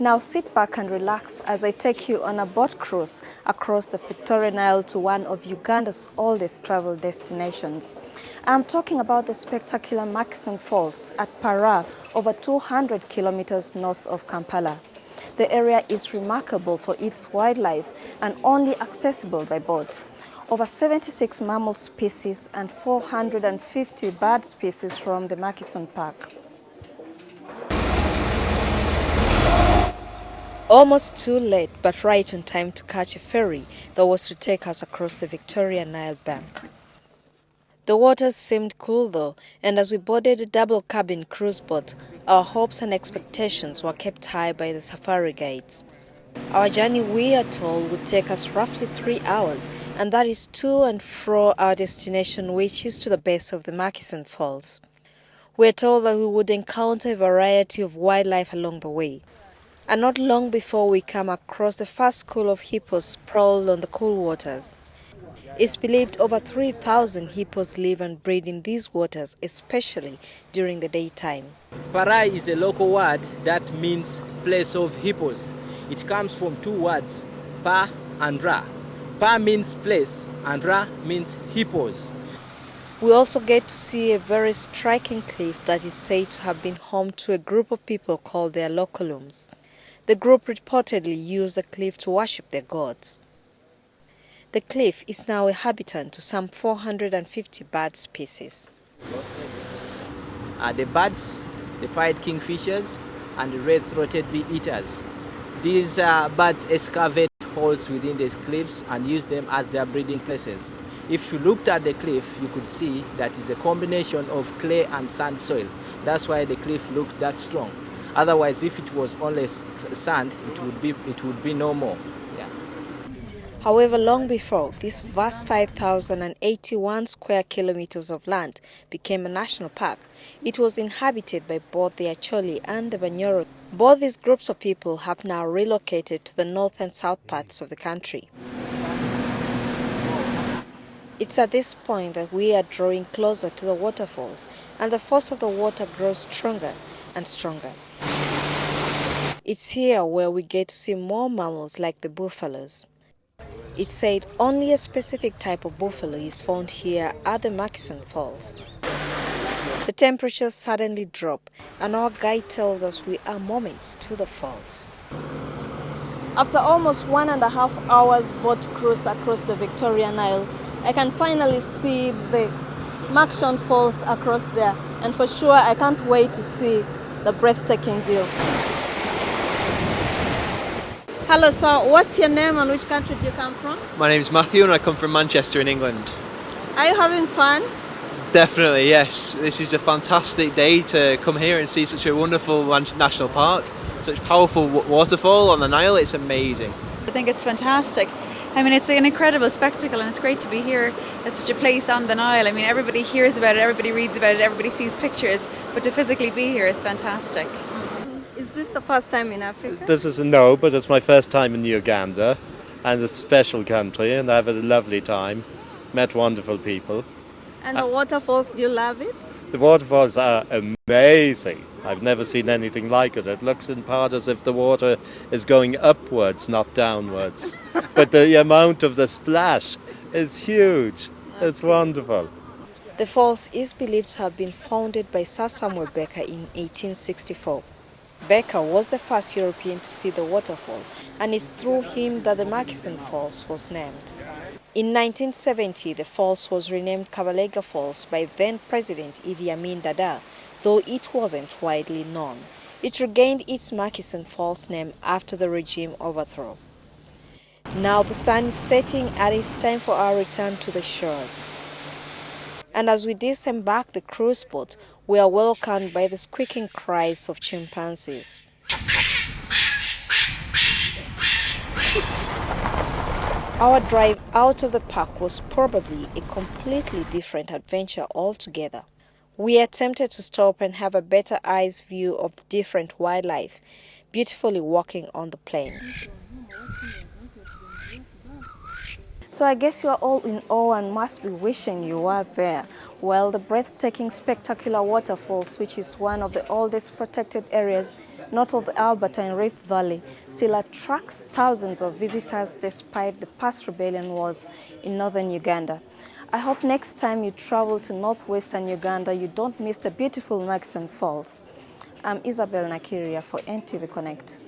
Now sit back and relax as I take you on a boat cruise across the Victoria Nile to one of Uganda's oldest travel destinations. I'm talking about the spectacular Murchison Falls at Paraa, over 200 kilometers north of Kampala. The area is remarkable for its wildlife and only accessible by boat. Over 76 mammal species and 450 bird species from the Murchison Park. Almost too late, but right on time to catch a ferry that was to take us across the Victoria Nile bank. The waters seemed cool though, and as we boarded a double-cabin cruise boat, our hopes and expectations were kept high by the safari guides. Our journey, we are told, would take us roughly 3 hours, and that is to and fro our destination, which is to the base of the Murchison Falls. We are told that we would encounter a variety of wildlife along the way. And not long before we come across the first school of hippos sprawled on the cool waters. It's believed over 3,000 hippos live and breed in these waters, especially during the daytime. Paraa is a local word that means place of hippos. It comes from two words, pa and ra. Pa means place and ra means hippos. We also get to see a very striking cliff that is said to have been home to a group of people called the Lokolums. The group reportedly used the cliff to worship their gods. The cliff is now a habitat to some 450 bird species. The birds, the pied kingfishers, and the red-throated bee-eaters. These birds excavate holes within the cliffs and use them as their breeding places. If you looked at the cliff, you could see that it's a combination of clay and sand soil. That's why the cliff looked that strong. Otherwise, if it was only sand, it would be no more. Yeah. However, long before this vast 5,081 square kilometers of land became a national park, it was inhabited by both the Acholi and the Banyoro. Both these groups of people have now relocated to the north and south parts of the country. It's at this point that we are drawing closer to the waterfalls, and the force of the water grows stronger and stronger. It's here where we get to see more mammals like the buffaloes. It's said only a specific type of buffalo is found here at the Murchison Falls. The temperatures suddenly drop, and our guide tells us we are moments to the falls. After almost 1.5 hours boat cruise across the Victoria Nile, I can finally see the Murchison Falls across there, and for sure I can't wait to see the breathtaking view. Hello sir, what's your name and which country do you come from? My name is Matthew and I come from Manchester in England. Are you having fun? Definitely, yes. This is a fantastic day to come here and see such a wonderful national park, such powerful waterfall on the Nile. It's amazing. I think it's fantastic. I mean, it's an incredible spectacle and it's great to be here at such a place on the Nile. I mean, everybody hears about it, everybody reads about it, everybody sees pictures, but to physically be here is fantastic. Is this the first time in Africa? This is no, but it's my first time in Uganda, and it's a special country, and I've had a lovely time, met wonderful people. And the waterfalls, do you love it? The waterfalls are amazing. I've never seen anything like it. It looks in part as if the water is going upwards, not downwards. But the amount of the splash is huge. It's wonderful. The falls is believed to have been founded by Sir Samuel Baker in 1864. Baker was the first European to see the waterfall, and it's through him that the Murchison Falls was named. In 1970, the falls was renamed Kabalega Falls by then-President Idi Amin Dada, though it wasn't widely known. It regained its Murchison Falls name after the regime overthrow. Now the sun is setting and it's time for our return to the shores. And as we disembark the cruise boat, we are welcomed by the squeaking cries of chimpanzees. Our drive out of the park was probably a completely different adventure altogether. We attempted to stop and have a better eye's view of the different wildlife, beautifully walking on the plains. So I guess you are all in awe and must be wishing you were there. Well, the breathtaking, spectacular waterfalls, which is one of the oldest protected areas north of the Alberta and Rift Valley, still attracts thousands of visitors despite the past rebellion wars in northern Uganda. I hope next time you travel to northwestern Uganda, you don't miss the beautiful Murchison Falls. I'm Isabel Nakirya for NTV Connect.